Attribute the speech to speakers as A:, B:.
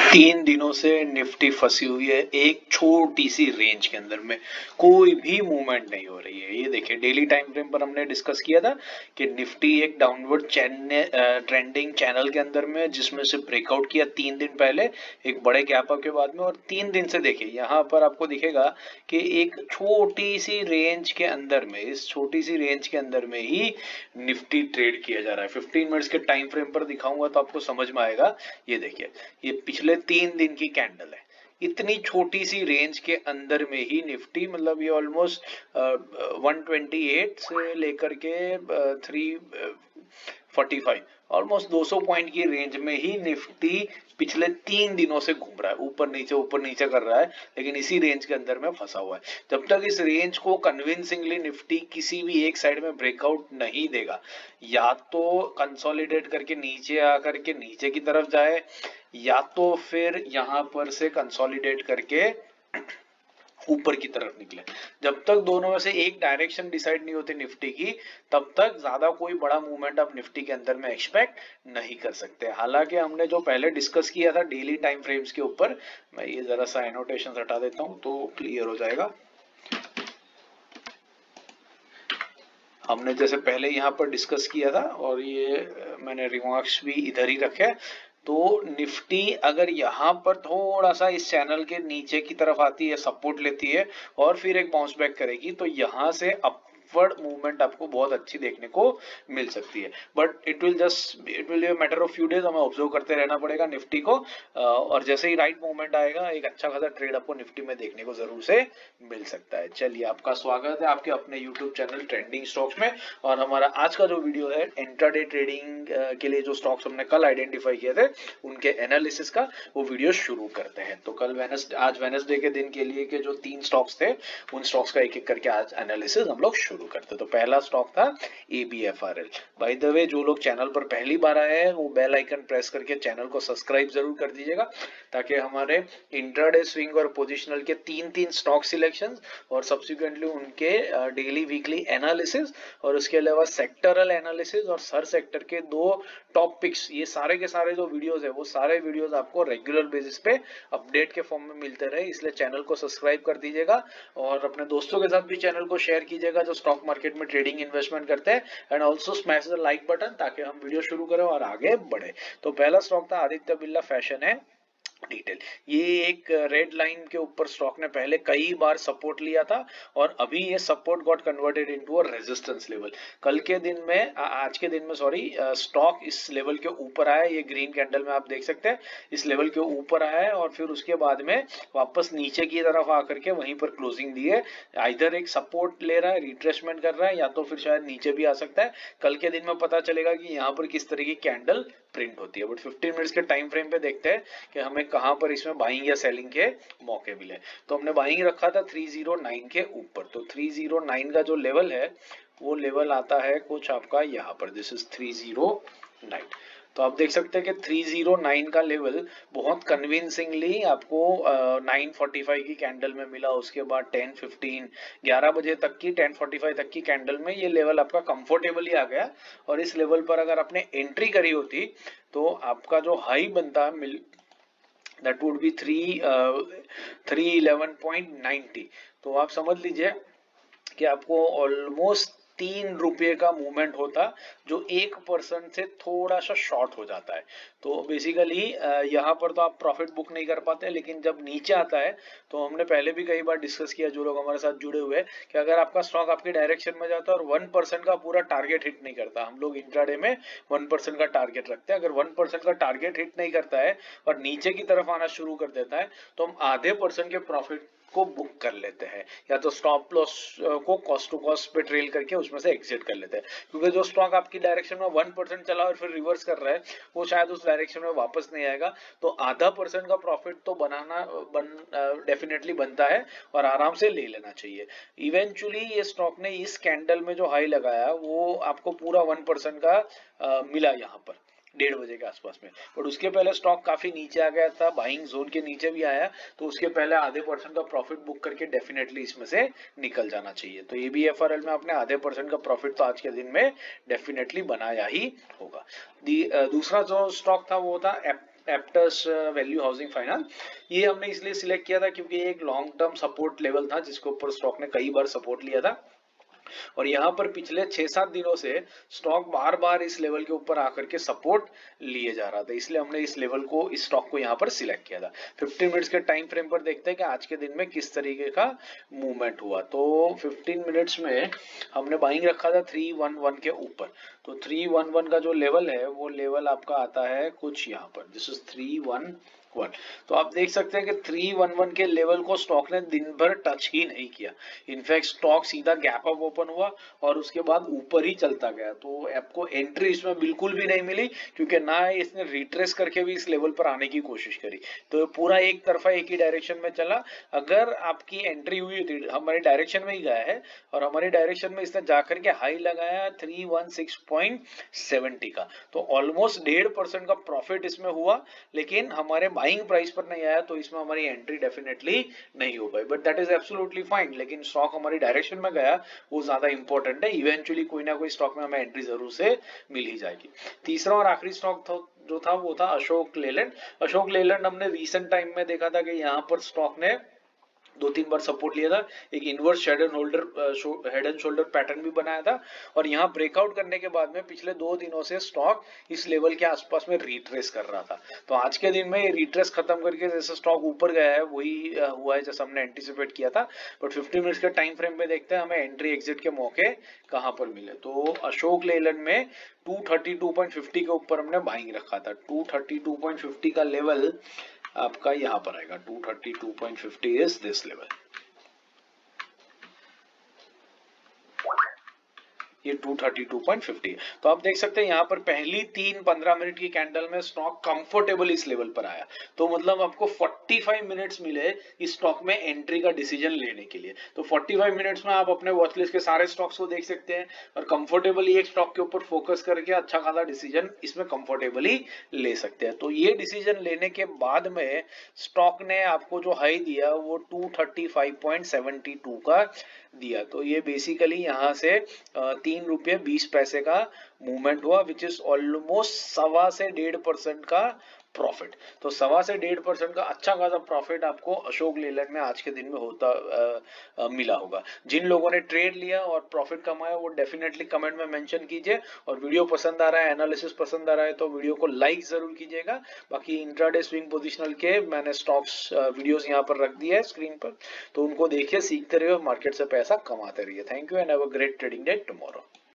A: तीन दिनों से निफ्टी फंसी हुई है एक छोटी सी रेंज के अंदर में, कोई भी मूवमेंट नहीं हो रही है। ये देखिए डेली टाइम फ्रेम पर हमने डिस्कस किया था कि निफ्टी एक डाउनवर्ड ट्रेंडिंग चैनल के अंदर में, जिसमें से ब्रेकआउट किया 3 दिन पहले एक बड़े गैप अप के बाद में, और 3 दिन से देखिए यहाँ पर आपको दिखेगा कि एक छोटी सी रेंज के अंदर में, इस छोटी सी रेंज के अंदर में ही निफ्टी ट्रेड किया जा रहा है। 15 मिनट्स के टाइम फ्रेम पर दिखाऊंगा तो आपको समझ में आएगा। ये देखिए ये पिछले 3 दिन की कैंडल है, इतनी छोटी सी रेंज के अंदर में ही निफ्टी, मतलब ये ऑलमोस्ट 128 से लेकर के 345, ऑलमोस्ट 200 पॉइंट की रेंज में ही निफ्टी पिछले 3 दिनों से घूम रहा है, ऊपर नीचे कर रहा है, लेकिन इसी रेंज के अंदर में फंसा हुआ है। जब तक इस रेंज को कन्विंसिंगली निफ्टी किसी भी एक साइड में ब्रेकआउट नहीं देगा, या तो कंसोलिडेट करके नीचे आकर के नीचे की तरफ जाए, या तो फिर यहां पर से कंसोलिडेट करके ऊपर की तरफ निकले, जब तक दोनों में से एक डायरेक्शन डिसाइड नहीं होती निफ्टी की, तब तक ज्यादा कोई बड़ा मूवमेंट आप निफ्टी के अंदर में एक्सपेक्ट नहीं कर सकते। हालांकि हमने जो पहले डिस्कस किया था डेली टाइम फ्रेम्स के ऊपर, मैं ये जरा सा एनोटेशन हटा देता हूं तो क्लियर हो जाएगा। हमने जैसे पहले यहाँ पर डिस्कस किया था, और ये मैंने रिमार्क्स भी इधर ही रखे, तो निफ्टी अगर यहाँ पर थोड़ा सा इस चैनल के नीचे की तरफ आती है, सपोर्ट लेती है और फिर एक बाउंस बैक करेगी, तो यहाँ से अपवर्ड मूवमेंट आपको बहुत अच्छी देखने को मिल सकती है। But it will be matter of few days, हमें ऑब्जर्व करते रहना पड़ेगा निफ्टी को, और जैसे ही राइट मूवमेंट आएगा एक अच्छा खासा ट्रेड आपको निफ्टी में देखने को जरूर से मिल सकता है। चलिए, आपका स्वागत है आपके अपने यूट्यूब चैनल ट्रेंडिंग स्टॉक्स में, और हमारा आज का जो वीडियो है इंट्राडे ट्रेडिंग के लिए जो स्टॉक्स हमने कल आइडेंटिफाई किए थे उनके एनालिसिस का, वो वीडियो शुरू करते हैं। तो आज वेडनेसडे के दिन के लिए के जो 3 स्टॉक्स थे, उन स्टॉक्स का एक एक करके आज एनालिसिस हम लोग शुरू करते हैं। तो पहला स्टॉक था ABFRL। बाय द वे, जो लोग चैनल पर पहली बार आए हैं वो बेल आइकन प्रेस करके चैनल को सब्सक्राइब जरूर कर दीजिएगा, ताकि हमारे इंट्राडे स्विंग और पोजिशनल के 3 स्टॉक सिलेक्शन और सब्सिक्वेंटली उनके डेली वीकली एनालिसिस, और उसके अलावा सेक्टरल एनालिसिस और हर सेक्टर के 2 टॉप पिक्स, ये सारे के सारे जो वीडियोस है वो सारे वीडियोस आपको रेगुलर बेसिस पे अपडेट के फॉर्म में मिलते रहे। इसलिए चैनल को सब्सक्राइब कर दीजिएगा और अपने दोस्तों के साथ भी चैनल को शेयर कीजिएगा जो स्टॉक मार्केट में ट्रेडिंग इन्वेस्टमेंट करते हैं, and also smash the like button, ताकि हम वीडियो शुरू करें और आगे बढ़े। तो पहला स्टॉक था आदित्य बिरला फैशन है डिटेल। ये एक रेड लाइन के ऊपर स्टॉक ने पहले कई बार सपोर्ट लिया था, और अभी ये support got converted into a resistance level. कल के दिन में, आज के दिन में सॉरी, स्टॉक इस लेवल के ऊपर आया, ये ग्रीन कैंडल में आप देख सकते हैं इस लेवल के ऊपर आया है, और फिर उसके बाद में वापस नीचे की तरफ आकर के वहीं पर क्लोजिंग दी है। इधर एक सपोर्ट ले रहा है, रिट्रेसमेंट कर रहा है, या तो फिर शायद नीचे भी आ सकता है। कल के दिन में पता चलेगा कि यहाँ पर किस तरह की कैंडल प्रिंट होती है। बट 15 मिनट्स के टाइम फ्रेम पे देखते हैं कि हमें कहां पर इसमें बाइंग या सेलिंग के मौके मिले। तो हमने बाइंग रखा था 309 के ऊपर, तो 309 का जो लेवल है वो लेवल आता है कुछ आपका यहाँ पर, दिस इज 309। तो आप देख सकते हैं कि 309 का लेवल बहुत कन्विंसिंगली आपको 945 की कैंडल में मिला, उसके बाद 10:15 11 बजे तक की 10:45 तक की कैंडल में ये लेवल आपका कंफर्टेबली आ गया। और इस लेवल पर अगर आपने एंट्री करी होती तो आपका जो हाई बनता है दैट वुड बी 311.90। तो आप समझ लीजिए कि आपको ऑलमोस्ट 3 रुपये का मूवमेंट होता जो 1% से थोड़ा सा शॉर्ट हो जाता है। तो बेसिकली यहाँ पर तो आप प्रॉफिट बुक नहीं कर पाते, लेकिन जब नीचे आता है तो हमने पहले भी कई बार डिस्कस किया, जो लोग हमारे साथ जुड़े हुए हैं, कि अगर आपका स्टॉक आपकी डायरेक्शन में जाता है और 1% का पूरा टारगेट हिट नहीं करता, हम लोग इंट्राडे में 1% का टारगेट रखते हैं, अगर 1% का टारगेट हिट नहीं करता है और नीचे की तरफ आना शुरू कर देता है, तो हम आधे % के प्रॉफिट को बुक कर लेते हैं, या तो स्टॉप लॉस को कॉस्ट टू कॉस्ट पे ट्रेल करके उसमें से एग्जिट कर लेते हैं। क्योंकि जो स्टॉक आपकी डायरेक्शन में 1% चला और फिर रिवर्स कर रहा है, वो शायद उस डायरेक्शन में वापस नहीं आएगा। तो आधा % का प्रॉफिट तो डेफिनेटली बनता है और आराम से ले लेना चाहिए। इवेंचुअली ये स्टॉक ने इस कैंडल में जो हाई लगाया वो आपको पूरा 1% का मिला यहाँ पर 1:30 बजे के आसपास में, बट उसके पहले स्टॉक काफी नीचे आ गया था, बाइंग जोन के नीचे भी आया, तो उसके पहले आधे % का प्रॉफिट बुक करके डेफिनेटली इसमें से निकल जाना चाहिए। तो ABFRL में आपने आधे % का प्रॉफिट तो आज के दिन में डेफिनेटली बनाया ही होगा। दूसरा जो स्टॉक था वो था एप्टस वैल्यू हाउसिंग फाइनेंस। ये हमने इसलिए सिलेक्ट किया था क्योंकि ये एक लॉन्ग टर्म सपोर्ट लेवल था जिसके ऊपर स्टॉक ने कई बार सपोर्ट लिया था, और यहाँ पर पिछले 6-7 दिनों से स्टॉक बार बार इस लेवल के ऊपर आकर के सपोर्ट लिए जा रहा था, इसलिए हमने इस लेवल को, इस स्टॉक को यहाँ पर सिलेक्ट किया था। 15 मिनट्स के टाइम फ्रेम पर देखते हैं कि आज के दिन में किस तरीके का मूवमेंट हुआ। तो 15 मिनट्स में हमने बाइंग रखा था 311 के ऊपर। तो 311 का जो लेवल है वो लेवल आपका आता है कुछ यहाँ पर, दिस इज 311। तो आप देख सकते हैं कि 311 के लेवल को स्टॉक ने दिन भर टच ही नहीं किया। इनफैक्ट स्टॉक सीधा गैप अप ओपन हुआ और उसके बाद ऊपर ही चलता गया। तो आपको एंट्री इसमें बिल्कुल भी नहीं मिली क्योंकि ना इसने रिट्रेस करके भी इस लेवल पर आने की कोशिश करी। तो पूरा एक तरफा एक ही डायरेक्शन में चला। अगर आपकी एंट्री हुई थी, हमारी डायरेक्शन में ही गया है और हमारी डायरेक्शन में इसने जाकर के हाई लगाया 316.70 का, तो ऑलमोस्ट 1.5% का प्रॉफिट इसमें हुआ, लेकिन हमारे बाइंग प्राइस पर नहीं आया, तो इसमें हमारी एंट्री डेफिनेटली नहीं हो पाई। But that is absolutely fine, लेकिन स्टॉक हमारी डायरेक्शन में गया वो ज्यादा इंपॉर्टेंट है। इवेंचुअली कोई ना कोई स्टॉक में हमें एंट्री जरूर से मिल ही जाएगी। तीसरा और आखिरी स्टॉक जो था वो था अशोक लेलैंड। अशोक लेलैंड हमने रिसेंट टाइम में देखा था कि यहाँ पर स्टॉक ने 2-3 बार सपोर्ट लिया था, एक inverse head and shoulder pattern भी बनाया था, और यहाँ ब्रेकआउट करने के बाद में पिछले 2 दिनों से स्टॉक इस लेवल के आसपास में रिट्रेस कर रहा था। तो आज के दिन में ये रिट्रेस खत्म करके जैसे स्टॉक ऊपर गया है वही हुआ है जैसा हमने एंटिसिपेट किया था। बट 15 मिनट्स के टाइम फ्रेम पे देखते हैं हमें एंट्री एग्जिट के मौके कहां पर मिले। तो अशोक लेलैंड में 232.50 के ऊपर हमने बाइंग रखा था। 232.50 का लेवल आपका यहां पर आएगा। 232.50 इज दिस लेवल, ये 232.50। तो आप देख सकते हैं यहाँ पर पहली 3-15 मिनट की कैंडल में स्टॉक कंफर्टेबल इस लेवल पर आया। तो मतलब आपको 45 मिनट्स मिले इस स्टॉक में एंट्री का डिसीजन लेने के लिए। तो 45 मिनट्स में आप अपने वॉच लिस्ट के सारे स्टॉक्स को देख सकते हैं और कंफर्टेबली एक स्टॉक के ऊपर फोकस करके अच्छा खासा डिसीजन इसमें कंफर्टेबली ले सकते हैं। तो ये डिसीजन लेने के बाद में स्टॉक ने आपको जो हाई दिया वो 235.72 का दिया। तो ये बेसिकली यहाँ से 3 रुपये 20 पैसे का मूवमेंट हुआ, विच इज ऑलमोस्ट 1.25 से 1.5% का प्रॉफिट। तो 1.25 से 1.5% का अच्छा खासा प्रॉफिट आपको अशोक लेलैंड में आज के दिन में होता मिला होगा। जिन लोगों ने ट्रेड लिया और प्रॉफिट कमाया वो डेफिनेटली कमेंट में मेंशन कीजिए, और वीडियो पसंद आ रहा है, एनालिसिस पसंद आ रहा है तो वीडियो को लाइक जरूर कीजिएगा। बाकी इंट्राडे स्विंग पोजिशनल के मैंने स्टॉक्स वीडियोस यहाँ पर रख दिए है स्क्रीन पर, तो उनको देखिए, सीखते रहिए, मार्केट से पैसा कमाते रहिए। Thank you and have a great trading day tomorrow.